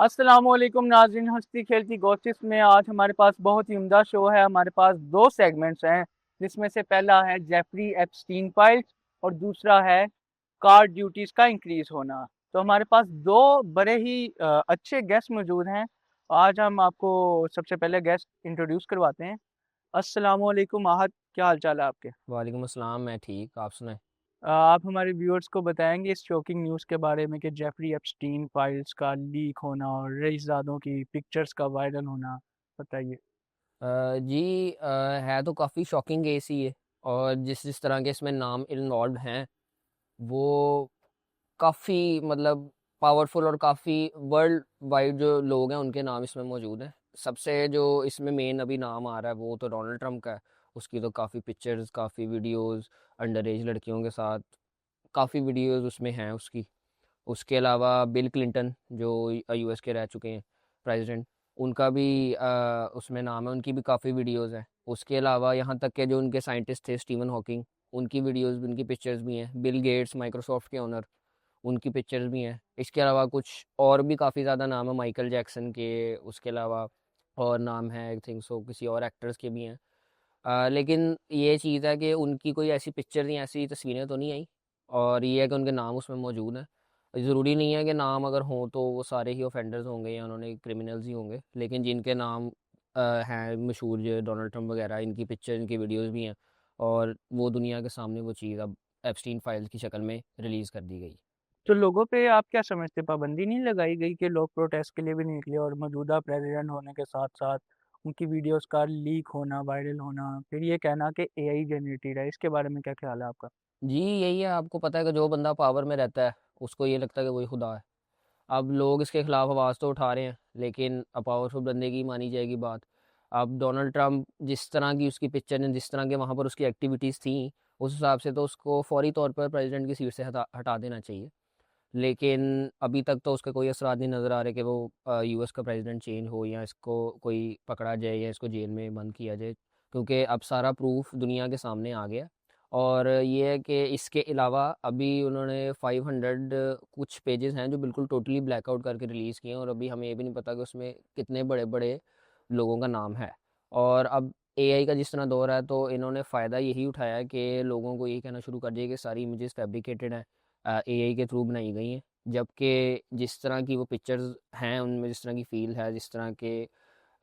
अस्सलामुअलैकुम नाज़रीन, हंसती खेलती गॉसिप्स में आज हमारे पास बहुत ही उम्दा शो है। हमारे पास दो सेगमेंट्स हैं, जिसमें से पहला है जेफरी एप्स्टीन फाइल्स और दूसरा है कार ड्यूटीज का इंक्रीज होना। तो हमारे पास दो बड़े ही अच्छे गेस्ट मौजूद हैं। आज हम आपको सबसे पहले गेस्ट इंट्रोड्यूस करवाते हैं। अस्सलामुअलैकुम आहद, क्या हाल चाल है आपके? वालेकुम अस्सलाम। मैं ठीक, आप सुनाएं। आप हमारे व्यूअर्स को बताएंगे इस शॉकिंग न्यूज़ के बारे में कि जेफरी एप्स्टीन फाइल्स का लीक होना और रईसजादों की पिक्चर्स का वायरल होना। बताइए। जी, है तो काफ़ी शॉकिंग केस ही है। और जिस जिस तरह के इसमें नाम इन्वॉल्व हैं वो काफ़ी मतलब पावरफुल और काफ़ी वर्ल्ड वाइड जो लोग हैं उनके नाम इसमें मौजूद हैं। सबसे जो इसमें मेन अभी नाम आ रहा है वो तो डोनाल्ड ट्रंप का है। उसकी तो काफ़ी पिक्चर्स, काफ़ी वीडियोस अंडर एज लड़कियों के साथ, काफ़ी वीडियोस उसमें हैं उसकी। उसके अलावा बिल क्लिंटन जो यूएस के रह चुके हैं प्रेसिडेंट, उनका भी उसमें नाम है, उनकी भी काफ़ी वीडियोस हैं। उसके अलावा यहाँ तक के जो उनके साइंटिस्ट थे स्टीवन हॉकिंग, उनकी वीडियोस भी, उनकी पिक्चर्स भी हैं। बिल गेट्स माइक्रोसॉफ्ट के ओनर, उनकी पिक्चर्स भी हैं। इसके अलावा कुछ और भी काफ़ी ज़्यादा नाम है माइकल जैक्सन के। उसके अलावा और नाम है आई थिंक सो किसी और एक्टर्स के भी हैं। लेकिन ये चीज़ है कि उनकी कोई ऐसी पिक्चर नहीं, ऐसी तस्वीरें तो नहीं आई। और ये है कि उनके नाम उसमें मौजूद हैं। ज़रूरी नहीं है कि नाम अगर हों तो वो सारे ही ऑफेंडर्स होंगे या उन्होंने क्रिमिनल्स ही होंगे, लेकिन जिनके नाम हैं मशहूर, जो डोनाल्ड ट्रंप वगैरह, इनकी पिक्चर, इनकी वीडियोस भी हैं। और वो दुनिया के सामने वो चीज़ अब एप्स्टीन फाइल्स की शक्ल में रिलीज़ कर दी गई। तो लोगों पे आप क्या समझते, पाबंदी नहीं लगाई गई कि लोग प्रोटेस्ट के लिए भी निकले और मौजूदा प्रेसिडेंट होने के साथ साथ उनकी वीडियोस का लीक होना, वायरल होना, फिर ये कहना कि एआई जनरेटेड है, इसके बारे में क्या ख्याल है आपका? जी, यही है। आपको पता है कि जो बंदा पावर में रहता है उसको ये लगता है कि वही खुदा है। अब लोग इसके खिलाफ आवाज़ तो उठा रहे हैं, लेकिन पावरफुल बंदे की मानी जाएगी बात। अब डोनाल्ड ट्रंप, जिस तरह की उसकी पिक्चर ने, जिस तरह के वहाँ पर उसकी एक्टिविटीज़ थी, उस हिसाब से तो उसको फौरी तौर पर प्रेसिडेंट की सीट से हटा हटा देना चाहिए। लेकिन अभी तक तो उसका कोई असरात नहीं नज़र आ रहे कि वो यूएस का प्रेसिडेंट चेंज हो या इसको कोई पकड़ा जाए या इसको जेल में बंद किया जाए, क्योंकि अब सारा प्रूफ दुनिया के सामने आ गया। और ये है कि इसके अलावा अभी उन्होंने 500 कुछ पेजेस हैं जो बिल्कुल टोटली ब्लैकआउट करके रिलीज़ किए हैं, और अभी हमें ये भी नहीं पता कि उसमें कितने बड़े बड़े लोगों का नाम है। और अब एआई का जिस तरह दौर है तो इन्होंने फ़ायदा यही उठाया है कि लोगों को यही कहना शुरू कर दिया कि सारी इमेजेस फैब्रिकेटेड हैं, एआई के थ्रू बनाई गई हैं। जबकि जिस तरह की वो पिक्चर्स हैं उनमें जिस तरह की फ़ील है, जिस तरह के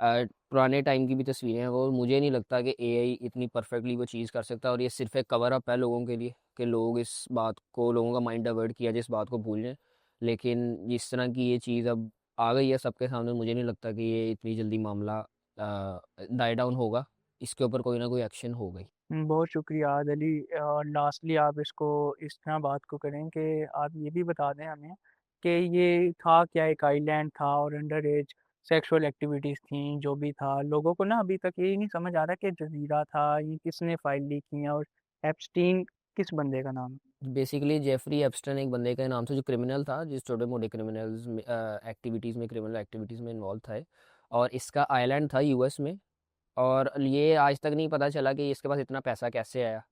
पुराने टाइम की भी तस्वीरें हैं, वो मुझे नहीं लगता कि एआई इतनी परफेक्टली वो चीज़ कर सकता है। और ये सिर्फ एक कवर अप है लोगों के लिए कि लोग इस बात को, लोगों का माइंड डाइवर्ट किया जाए, इस बात को भूल जाएं। लेकिन जिस तरह की ये चीज़ अब आ गई है सबके सामने, मुझे नहीं लगता कि ये इतनी जल्दी मामला डाई डाउन होगा। इसके ऊपर कोई ना कोई एक्शन होगा ही। बहुत शुक्रिया आद अली। और लास्टली आप इसको इस तरह बात को करें कि आप ये भी बता दें हमें कि ये था क्या, एक आइलैंड था और अंडर एज सेक्सुअल एक्टिविटीज़ थी, जो भी था। लोगों को ना अभी तक यही नहीं समझ आ रहा कि जजीरा था, ये किसने फाइल लीक की है और एप्स्टीन किस बंदे का नाम है। बेसिकली जेफरी एप्स्टन एक बंदे का नाम था जो क्रिमिनल था, जिस छोटे मोटे क्रिमिनल्स में एक्टिविटीज़ में, क्रिमिनल एक्टिविटीज़ में इन्वॉल्व था। और इसका आइलैंड था यूएस में। और ये आज तक नहीं पता चला कि इसके पास इतना पैसा कैसे आया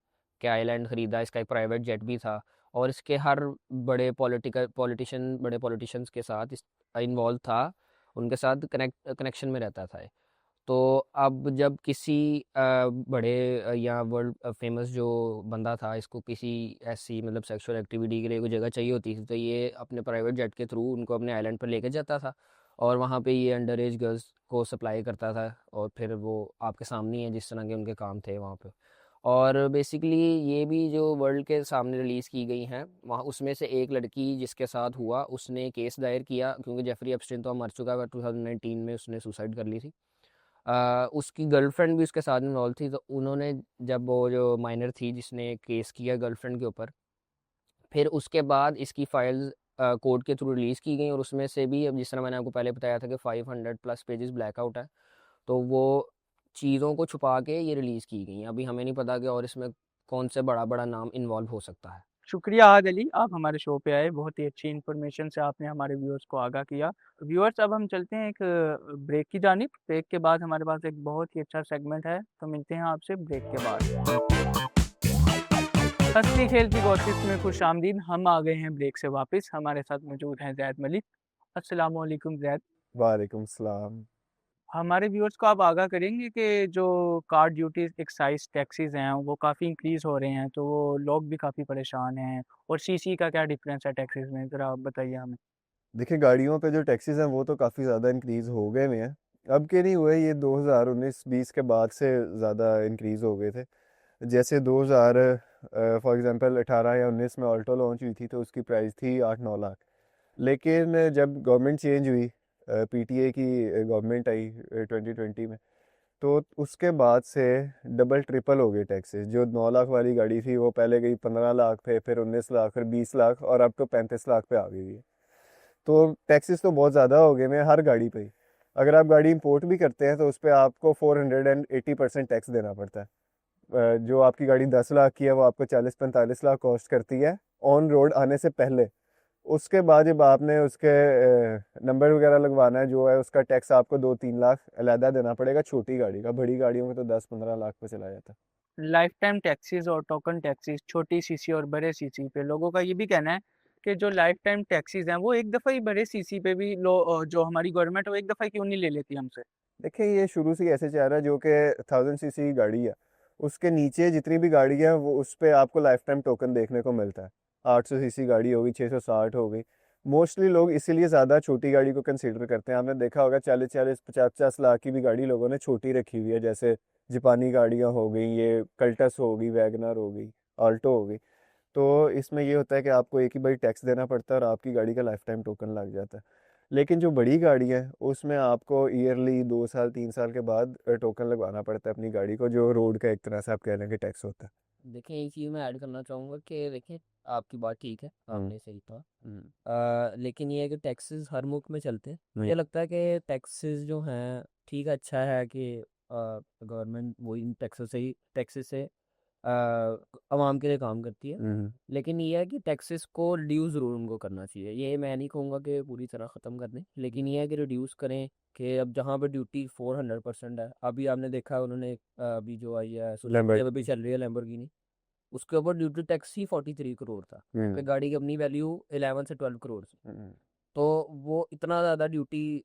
कि आइलैंड ख़रीदा। इसका एक प्राइवेट जेट भी था, और इसके हर बड़े बड़े पॉलिटिशियंस के साथ इस इन्वॉल्व था, उनके साथ कनेक्शन में रहता था ये। तो अब जब किसी बड़े या वर्ल्ड फेमस जो बंदा था, इसको किसी ऐसी मतलब सेक्सुअल एक्टिविटी के लिए कोई जगह चाहिए होती थी, तो ये अपने प्राइवेट जेट के थ्रू उनको अपने आइलैंड पर लेके जाता था। और वहाँ पे ये अंडर एज गर्ल्स को सप्लाई करता था। और फिर वो आपके सामने ही है जिस तरह के उनके काम थे वहाँ पे। और बेसिकली ये भी जो वर्ल्ड के सामने रिलीज़ की गई हैं, वहाँ उसमें से एक लड़की जिसके साथ हुआ, उसने केस दायर किया, क्योंकि जेफरी एप्स्टीन तो अब मर चुका है, 2019 में उसने सुसाइड कर ली थी। उसकी गर्लफ्रेंड भी उसके साथ इन्वॉल्व थी। तो उन्होंने, जब वो जो माइनर थी जिसने केस किया गर्लफ्रेंड के ऊपर, फिर उसके बाद इसकी फाइल्स कोर्ट के थ्रू रिलीज़ की गई। और उसमें से भी, अब जिस तरह मैंने आपको पहले बताया था कि 500 प्लस पेजेस ब्लैकआउट है, तो वो चीज़ों को छुपा के ये रिलीज़ की गई हैं। अभी हमें नहीं पता कि और इसमें कौन से बड़ा बड़ा नाम इन्वॉल्व हो सकता है। शुक्रिया आद अली, आप हमारे शो पे आए, बहुत ही अच्छी इन्फॉर्मेशन से आपने हमारे व्यूअर्स को आगाह किया। व्यूअर्स, अब हम चलते हैं एक ब्रेक की जानिब। ब्रेक के बाद हमारे पास एक बहुत ही अच्छा सेगमेंट है, तो मिलते हैं आपसे ब्रेक के बाद। हंसती खेलती गॉसिप्स में खुश आमदीद। हम आ गए हैं ब्रेक से वापस। हमारे साथ मौजूद हैं जैद मलिक। अस्सलाम वालेकुम जैद। वालेकुम सलाम। हमारे व्यूअर्स को आप आगाह करेंगे कि जो कार ड्यूटी एक्साइज टैक्सेस हैं वो काफ़ी इंक्रीज हो रहे हैं, तो वो लोग भी काफ़ी परेशान हैं। और सीसी का क्या डिफरेंस है टैक्सेस में, ज़रा आप बताइए हमें। देखिए गाड़ियों पे जो टैक्सेस हैं वो तो काफ़ी ज़्यादा इंक्रीज़ हो गए हुए हैं। अब के नहीं हुए, ये 2019-20 के बाद से ज़्यादा इंक्रीज़ हो गए थे। जैसे 2000 फॉर एग्जांपल 18 या 19 में ऑल्टो लॉन्च हुई थी तो उसकी प्राइस थी 8-9 लाख। लेकिन जब गवर्नमेंट चेंज हुई, पीटीए की गवर्नमेंट आई 2020 में, तो उसके बाद से डबल ट्रिपल हो गए टैक्सेस। जो 9 लाख वाली गाड़ी थी वो पहले गई 15 लाख पे, फिर 19 लाख, फिर 20 लाख, और अब तो 35 लाख पे आ गई है। तो टैक्सेस तो बहुत ज़्यादा हो गए हैं हर गाड़ी पे ही। अगर आप गाड़ी इंपोर्ट भी करते हैं तो उस पर आपको 480% टैक्स देना पड़ता है। जो आपकी गाड़ी 10 लाख की है वो आपको 40-45 लाख कॉस्ट करती है ऑन रोड आने से पहले। उसके बाद जब आपने उसके नंबर वगैरह लगवाना है जो है, उसका टैक्स आपको 2-3 लाख अलहदा देना पड़ेगा छोटी गाड़ी का। बड़ी गाड़ियों में तो 10-15 लाख पे चला जाता है। लाइफ टाइम टैक्सेस और टोकन टैक्सेस छोटी सीसी और बड़े सीसी पे, लोगों का ये भी कहना है कि जो लाइफ टाइम टैक्सेस हैं वो एक दफ़ा ही बड़े सीसी पे भी जो हमारी गवर्नमेंट है वो एक दफ़ा क्यों नहीं ले लेती हमसे। देखिए ये शुरू से ही ऐसे चल रहा है, जो कि 1000 सीसी की गाड़ी है उसके नीचे जितनी भी गाड़ी है वो उस पर आपको लाइफ टाइम टोकन देखने को मिलता है। 800 सीसी गाड़ी होगी, 660 हो गई। मोस्टली लोग इसीलिए ज़्यादा छोटी गाड़ी को कंसीडर करते हैं। आपने देखा होगा 40-40, 50-50 लाख की भी गाड़ी लोगों ने छोटी रखी हुई है, जैसे जापानी गाड़ियाँ हो गई, ये कल्टस हो गई, वैगनर हो गई, ऑल्टो हो गई। तो इसमें ये होता है कि आपको एक ही बारी टैक्स देना पड़ता है और आपकी गाड़ी का लाइफ टाइम टोकन लग जाता है। लेकिन जो बड़ी गाड़ी है उसमें आपको ईयरली 2 साल 3 साल के बाद टोकन लगवाना पड़ता है अपनी गाड़ी को, जो रोड का एक तरह से आप कह लें कि टैक्स होता है। देखिए एक चीज़ मैं ऐड करना चाहूँगा कि देखिए आपकी बात ठीक है, हम्म। आपने सही कहा। हम्म। लेकिन ये है कि टैक्सेस हर मुल्क में चलते हैं। नहीं। मुझे लगता है कि टैक्सेस जो हैं ठीक है, अच्छा है कि गवर्नमेंट वही इन टैक्सेस से आवाम के लिए काम करती है। हम्म। लेकिन ये है कि टैक्सेस को रिड्यूस ज़रूर उनको करना चाहिए। ये मैं नहीं कहूँगा कि पूरी तरह ख़त्म कर दें, लेकिन ये है कि रिड्यूस करें। कि अब जहाँ पे ड्यूटी 400% है, अभी आपने देखा उन्होंने अभी जो आई है सुजुकी लैम्बर्ट। अभी चल रही है लैम्बोर्गिनी, उसके ऊपर ड्यूटी टैक्स ही 43 करोड़ था, जबकि हम्म। गाड़ी की अपनी वैल्यू 11 से 12 करोड़ थी। हम्म। तो वो इतना ज़्यादा ड्यूटी,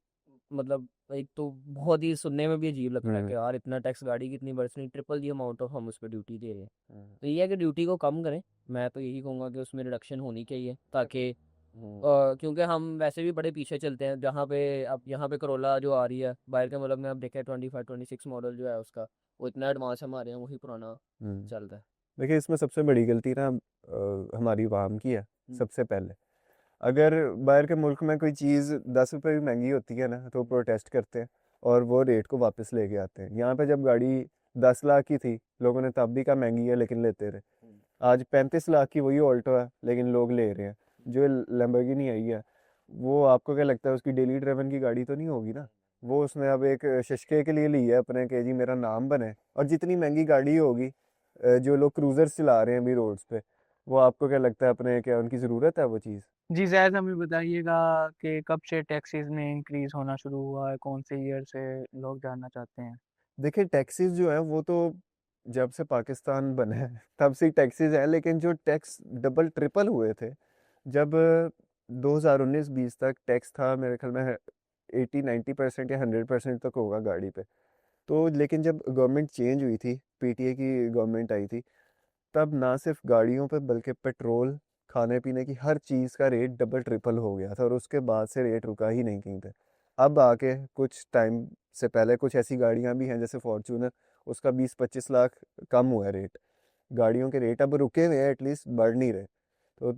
मतलब एक तो बहुत ही सुनने में भी अजीब लगता है कि हम्म। यार इतना टैक्स गाड़ी की इतनी बड़ी, ट्रिपल दी अमाउंट ऑफ हम उस पर ड्यूटी दे रहे हैं। हम्म। तो ये है कि ड्यूटी को कम करें। मैं तो यही कहूँगा कि उसमें रिडक्शन होनी चाहिए, ताकि हम्म। क्योंकि हम वैसे भी बड़े पीछे चलते हैं। जहाँ पे अब यहाँ पे करोला जो आ रही है बाहर के मुल्क में, अब देखें 25-26 मॉडल जो है उसका, वो इतना एडवांस हमारे यहाँ वही पुराना हम्म। चल रहा है। देखिए इसमें सबसे बड़ी गलती ना हमारी आवाम की है। हम्म, सबसे पहले अगर बाहर के मुल्क में कोई चीज़ 10 रुपए भी महंगी होती है ना तो प्रोटेस्ट करते हैं और वो रेट को वापस लेके आते हैं। यहाँ पे जब गाड़ी 10 लाख की थी लोगों ने तब भी कहा महंगी है लेकिन लेते रहे। हम्म, आज 35 लाख की वही ऑल्टो है लेकिन लोग ले रहे हैं। जो लैम्बोर्गिनी आई है वो आपको क्या लगता है उसकी डेली ड्राइवन की गाड़ी तो नहीं होगी ना। वो उसने अब एक शशके के लिए ली है अपने, के जी मेरा नाम बने। और जितनी महंगी गाड़ी होगी, जो लोग क्रूजर्स चला रहे हैं अभी रोड्स पे, वो आपको क्या लगता है अपने क्या उनकी ज़रूरत है वो चीज़। जी जैद, हमें बताइएगा कि कब से टैक्सेस में इंक्रीज होना शुरू हुआ है, कौन से ईयर से, लोग जानना चाहते हैं। देखिए टैक्सेस जो है वो तो जब से पाकिस्तान बना है तब से टैक्सेस है, लेकिन जो टैक्स डबल ट्रिपल हुए थे जब 2019-20 तक टैक्स था मेरे ख्याल में 80-90% या 100% तक होगा गाड़ी पे। तो लेकिन जब गवर्नमेंट चेंज हुई थी, पीटीए की गवर्नमेंट आई थी, तब ना सिर्फ गाड़ियों पे बल्कि पेट्रोल, खाने पीने की हर चीज़ का रेट डबल ट्रिपल हो गया था और उसके बाद से रेट रुका ही नहीं कहीं पे। अब आके कुछ टाइम से पहले कुछ ऐसी गाड़ियां भी हैं जैसे फॉर्च्यूनर, उसका 20-25 लाख कम हुआ है रेट। गाड़ियों के रेट अब रुके हुए हैं, एटलीस्ट बढ़ नहीं रहे। तो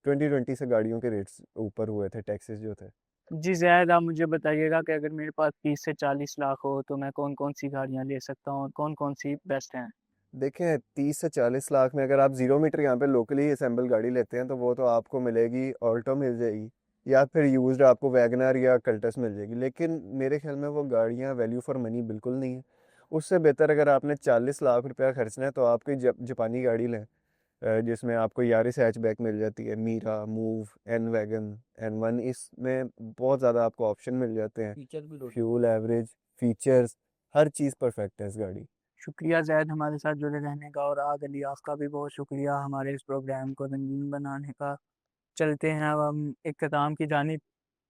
2020 से गाड़ियों के रेट्स ऊपर हुए थे, टैक्सेस जो थे। जी जैद, आप मुझे बताइएगा कि अगर मेरे पास 30 से 40 लाख हो तो मैं कौन कौन सी गाड़ियाँ ले सकता हूँ और कौन कौन सी बेस्ट हैं। देखें 30 से 40 लाख में अगर आप 0 मीटर यहाँ पे लोकली असेंबल गाड़ी लेते हैं तो वो तो आपको मिलेगी, ऑल्टो मिल जाएगी, या फिर यूज्ड आपको वैगनर या कल्टस मिल जाएगी। लेकिन मेरे ख्याल में वो गाड़ियाँ वैल्यू फॉर मनी बिल्कुल नहीं है। उससे बेहतर अगर आपने 40 लाख रुपया खर्चना है तो आप कोई जापानी गाड़ी लें, जिसमें आपको यारिस हैचबैक मिल जाती है, Mira, Move, N Wagon, N One. इसमें बहुत ज़्यादा आपको ऑप्शन मिल जाते हैं। फीचर भी लोड फ्यूल एवरेज, फीचर्स, हर चीज़ परफेक्ट है इस गाड़ी। शुक्रिया जैद हमारे साथ जुड़े रहने का, और आग अलियास का भी बहुत शुक्रिया हमारे इस प्रोग्राम को रंगीन बनाने का। चलते हैं अब हम इख्तिताम की जानिब।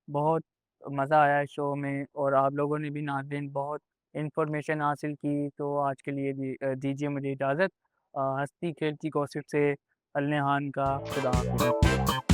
बहुत मज़ा आया इस शो में और आप लोगों ने भी नाज़रीन बहुत इन्फॉर्मेशन हासिल की। तो आज के लिए दीजिए मुझे इजाज़त। हँसती खेलती गॉसिप से अल्नेहान का खुदा हाफ़िज़।